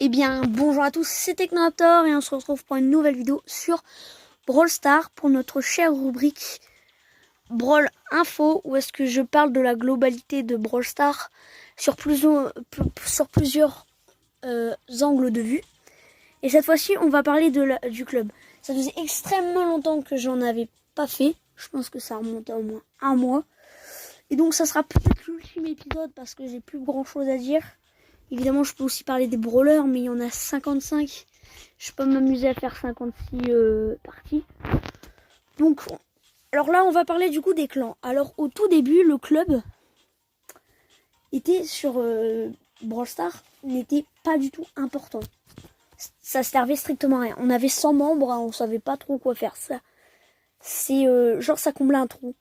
Eh bien, bonjour à tous, c'est Technoraptor et on se retrouve pour une nouvelle vidéo sur Brawl Stars pour notre chère rubrique Brawl Info, où est-ce que je parle de la globalité de Brawl Stars sur plusieurs angles de vue. Et cette fois-ci, on va parler du club. Ça faisait extrêmement longtemps que j'en avais pas fait. Je pense que ça remonte à au moins un mois. Et donc ça sera peut-être l'ultime épisode parce que j'ai plus grand chose à dire. Évidemment, je peux aussi parler des brawlers, mais il y en a 55. Je peux m'amuser à faire 56 parties. Donc, alors là, on va parler du coup des clans. Alors, au tout début, le club était sur Brawl Stars, n'était pas du tout important. Ça servait strictement à rien. On avait 100 membres, hein, on savait pas trop quoi faire. Ça, c'est genre ça comblait un trou.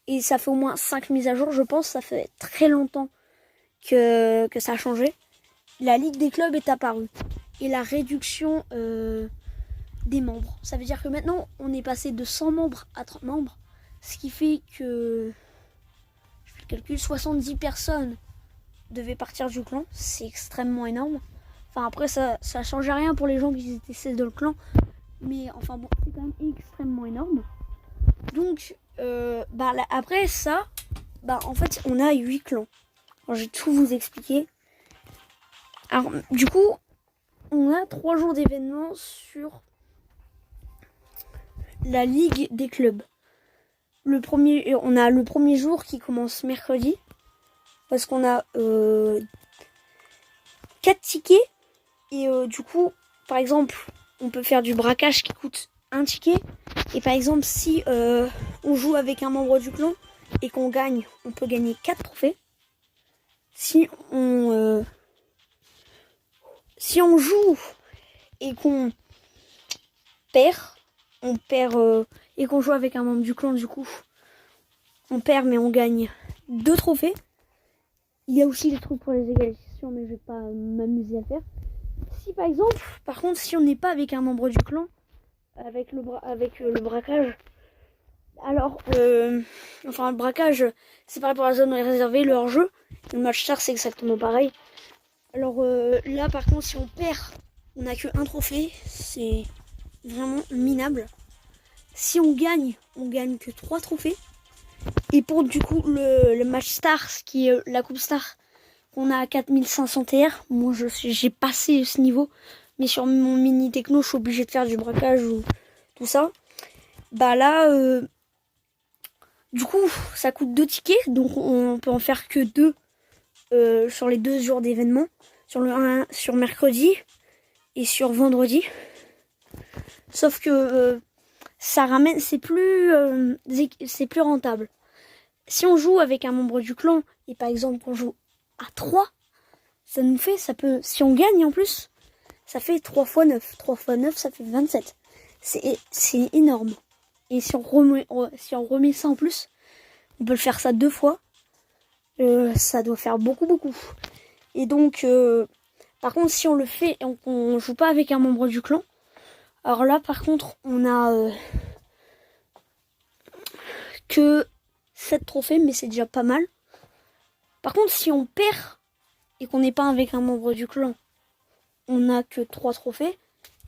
Et ça fait au moins 5 mises à jour, je pense. Ça fait très longtemps que ça a changé. La ligue des clubs est apparue. Et la réduction des membres. Ça veut dire que maintenant, on est passé de 100 membres à 30 membres. Ce qui fait que, je fais le calcul, 70 personnes devaient partir du clan. C'est extrêmement énorme. Enfin, après, ça changeait rien pour les gens qui étaient 16 dans le clan. Mais enfin bon, c'est quand même extrêmement énorme. Donc, après ça, en fait, on a 8 clans. Alors, je vais tout vous expliquer. Alors, du coup, on a 3 jours d'événements sur la ligue des clubs. On a le premier jour qui commence mercredi. Parce qu'on a 4 tickets. Et du coup, par exemple, on peut faire du braquage qui coûte 1 ticket. Et par exemple, si on joue avec un membre du clan et qu'on gagne, on peut gagner 4 trophées. Si on joue et qu'on perd, et qu'on joue avec un membre du clan, du coup, on perd mais on gagne 2 trophées. Il y a aussi des trucs pour les égalisations, mais je vais pas m'amuser à faire. Si par exemple, par contre, si on n'est pas avec un membre du clan, avec le braquage, alors, le braquage, c'est pareil pour la zone réservée, le hors-jeu. Le match star, c'est exactement pareil. Alors là, par contre, si on perd, on n'a que 1 trophée. C'est vraiment minable. Si on gagne que 3 trophées. Et pour du coup, le match star, ce qui est la coupe star, qu'on a à 4500 TR. Moi, j'ai passé ce niveau. Mais sur mon mini techno, je suis obligé de faire du braquage ou tout ça. Du coup, ça coûte 2 tickets, donc on peut en faire que 2 sur les 2 jours d'événement. Sur le 1 sur mercredi et sur vendredi. Sauf que ça ramène, c'est plus rentable. Si on joue avec un membre du clan et par exemple on joue à 3, si on gagne en plus, ça fait 3 x 9. 3 x 9, ça fait 27. C'est énorme. Et si on remet ça en plus, on peut le faire ça 2 fois. Ça doit faire beaucoup. Et donc, par contre, si on le fait et on joue pas avec un membre du clan, alors là, par contre, on a que 7 trophées, mais c'est déjà pas mal. Par contre, si on perd et qu'on n'est pas avec un membre du clan, on a que 3 trophées.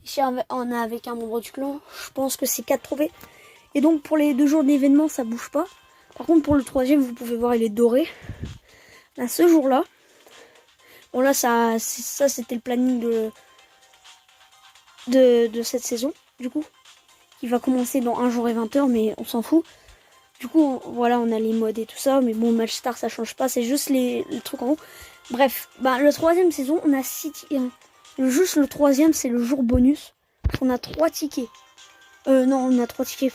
Si on a avec un membre du clan, je pense que c'est 4 trophées. Et donc, pour les 2 jours d'événement, ça bouge pas. Par contre, pour le 3e, vous pouvez voir, il est doré. Là, ce jour-là, bon là, ça c'était le planning de cette saison, du coup. Qui va commencer dans 1 jour et 20 heures, mais on s'en fout. Du coup, voilà, on a les modes et tout ça. Mais bon, match star, ça change pas. C'est juste les trucs en haut. Bref, le 3e saison, on a 6 tickets. Juste le 3e, c'est le jour bonus. On a 3 tickets. Non, on a 3 tickets.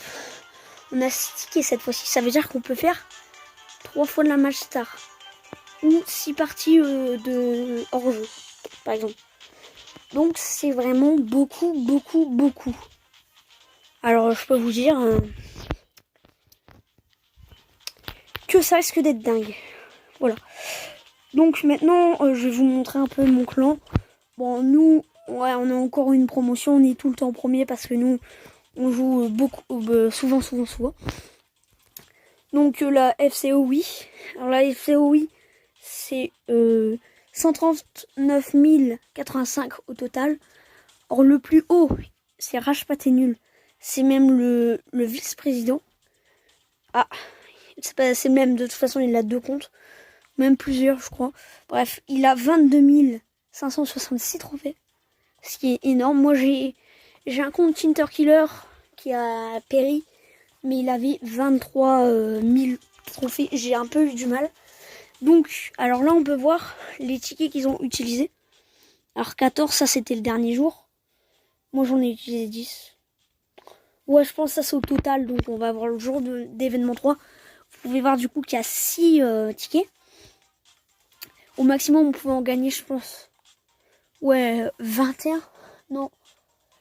On a 6 tickets cette fois-ci. Ça veut dire qu'on peut faire 3 fois de la match star. Ou 6 parties de hors-jeu, par exemple. Donc, c'est vraiment beaucoup. Alors, je peux vous dire que ça risque d'être dingue. Voilà. Donc, maintenant, je vais vous montrer un peu mon clan. Bon, nous, ouais, on a encore une promotion. On est tout le temps premier parce que nous, on joue souvent. Donc, la FCO, oui. Alors, la FCO, oui, c'est 139 085 au total. Or, le plus haut, c'est Rashpateh Nul. C'est même le vice-président. Ah, c'est le même. De toute façon, il a 2 comptes. Même plusieurs, je crois. Bref, il a 22 566 trophées. Ce qui est énorme. Moi, j'ai un compte Tinter Killer qui a péri. Mais il avait 23 000 trophées. J'ai un peu eu du mal. Donc, alors là, on peut voir les tickets qu'ils ont utilisés. Alors, 14, ça, c'était le dernier jour. Moi, j'en ai utilisé 10. Ouais, je pense que ça, c'est au total. Donc, on va voir le jour d'événement 3. Vous pouvez voir, du coup, qu'il y a 6 tickets. Au maximum, on pouvait en gagner, je pense. Ouais, 21. Non.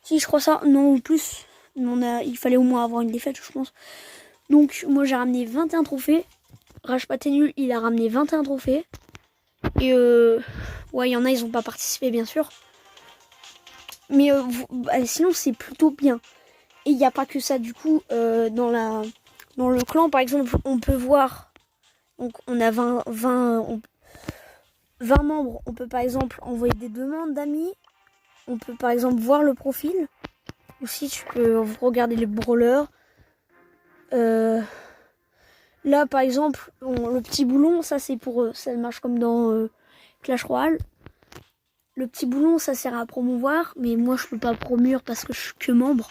Si, je crois ça. Non, plus. Il fallait au moins avoir une défaite, je pense. Donc, moi, j'ai ramené 21 trophées. Rashpateh Nul, il a ramené 21 trophées. Et ouais, il y en a, ils n'ont pas participé, bien sûr. Mais sinon, c'est plutôt bien. Et il n'y a pas que ça, du coup, dans le clan, par exemple, on peut voir. Donc, on a 20 membres. On peut, par exemple, envoyer des demandes d'amis. On peut, par exemple, voir le profil. Aussi, tu peux regarder les brawlers. Là, par exemple, le petit boulon, ça c'est pour ça marche comme dans Clash Royale. Le petit boulon, ça sert à promouvoir, mais moi je peux pas promouvoir parce que je suis que membre.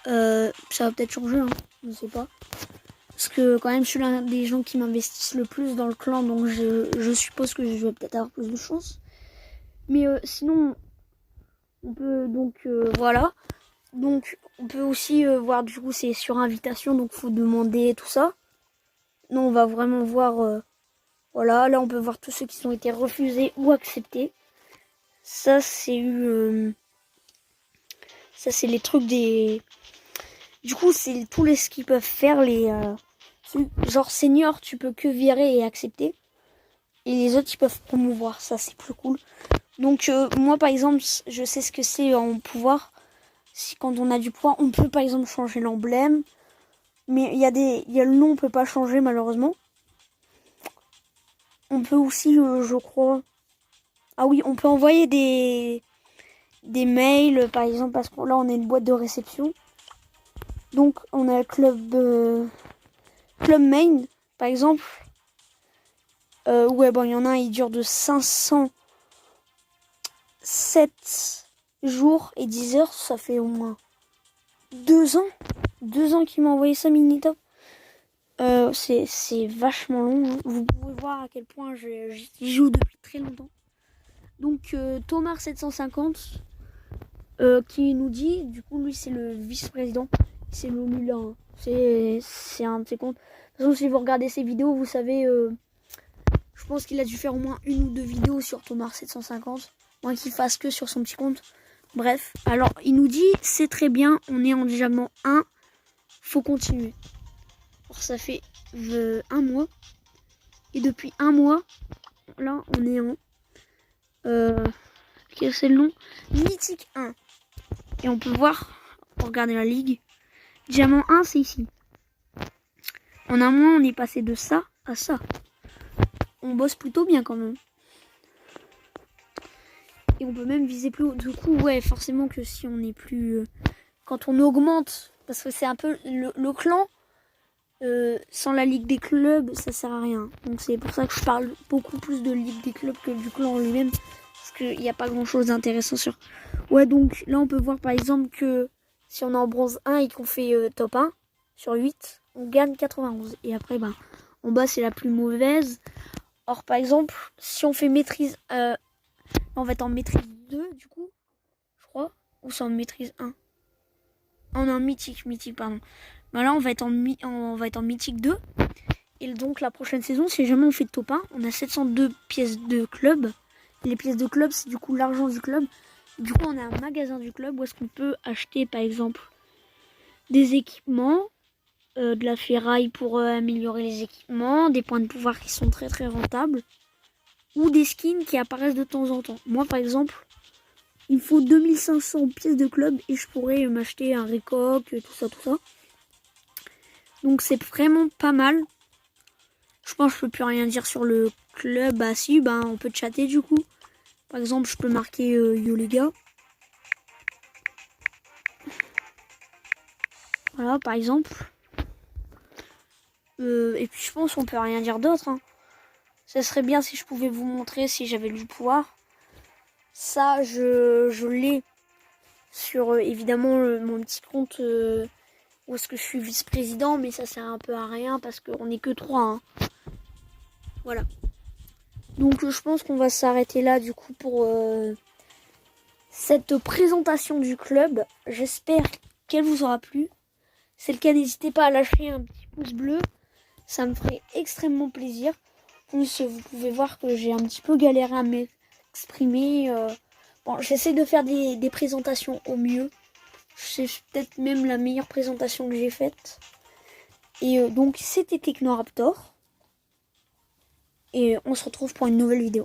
Ça va peut-être changer, hein, je sais pas. Parce que quand même, je suis l'un des gens qui m'investissent le plus dans le clan, donc je suppose que je vais peut-être avoir plus de chance. Mais sinon, on peut donc voilà. Donc on peut aussi voir, du coup c'est sur invitation, donc faut demander tout ça. Non, on va vraiment voir, voilà, là on peut voir tous ceux qui ont été refusés ou acceptés. Ça c'est ça c'est les trucs des... Du coup c'est tous les qui peuvent faire les... genre senior, tu peux que virer et accepter. Et les autres ils peuvent promouvoir, ça c'est plus cool. Donc moi par exemple, je sais ce que c'est en pouvoir. Si quand on a du pouvoir, on peut par exemple changer l'emblème. Mais il y a le nom, on peut pas changer malheureusement. On peut aussi, je crois... Ah oui, on peut envoyer des mails, par exemple, parce que là, on a une boîte de réception. Donc, on a Club Main, par exemple. Ouais, bon, il y en a un, il dure de 507 jours et 10 heures. Ça fait au moins 2 ans. 2 ans qu'il m'a envoyé ça, Minitop. C'est vachement long, hein. Vous pouvez voir à quel point j'y joue depuis très longtemps. Donc Thomas 750 qui nous dit, du coup lui c'est le vice-président, c'est l'élu là, hein. C'est un de ses comptes. De toute façon si vous regardez ses vidéos, vous savez, je pense qu'il a dû faire au moins 1 ou 2 vidéos sur Thomas 750, moins qu'il fasse que sur son petit compte. Bref, alors il nous dit, c'est très bien, on est en diamant 1, faut continuer. Alors ça fait 1 mois, et depuis 1 mois, là on est en... quel c'est le nom? Mythique 1. Et on peut voir, regardez la ligue. Diamant 1, c'est ici. En un mois, on est passé de ça à ça. On bosse plutôt bien quand même. Et on peut même viser plus haut. Du coup, ouais, forcément que si on est plus... quand on augmente, parce que c'est un peu le clan, sans la ligue des clubs, ça sert à rien. Donc c'est pour ça que je parle beaucoup plus de ligue des clubs que du clan en lui-même. Parce qu'il n'y a pas grand chose d'intéressant sur... Ouais, donc là on peut voir par exemple que si on est en bronze 1 et qu'on fait top 1 sur 8, on gagne 91. Et après, ben, en bas c'est la plus mauvaise. Or par exemple, si on fait maîtrise... on va être en maîtrise 2 du coup, je crois. Ou c'est en maîtrise 1. On est en mythique, pardon. Ben là on va être en mythique 2. Et donc la prochaine saison, si jamais on fait top 1, on a 702 pièces de club. Les pièces de club, c'est du coup l'argent du club. Du coup, on a un magasin du club où est-ce qu'on peut acheter, par exemple, des équipements, de la ferraille pour améliorer les équipements, des points de pouvoir qui sont très très rentables, ou des skins qui apparaissent de temps en temps. Moi, par exemple, il me faut 2500 pièces de club et je pourrais m'acheter un récoque, tout ça. Donc, c'est vraiment pas mal. Je pense que je peux plus rien dire sur le club. Bah si, bah on peut chatter du coup. Par exemple, je peux marquer yo les gars. Voilà, par exemple. Et puis je pense qu'on peut rien dire d'autre. Hein. Ça serait bien si je pouvais vous montrer si j'avais du pouvoir. Ça, je l'ai sur évidemment mon petit compte où est-ce que je suis vice-président. Mais ça sert un peu à rien parce qu'on n'est que 3. Hein. Voilà. Donc je pense qu'on va s'arrêter là du coup pour cette présentation du club. J'espère qu'elle vous aura plu. Si c'est le cas, n'hésitez pas à lâcher un petit pouce bleu. Ça me ferait extrêmement plaisir. En plus, vous pouvez voir que j'ai un petit peu galéré à m'exprimer. Bon, j'essaie de faire des présentations au mieux. C'est peut-être même la meilleure présentation que j'ai faite. Et donc, c'était Technoraptor. Et on se retrouve pour une nouvelle vidéo.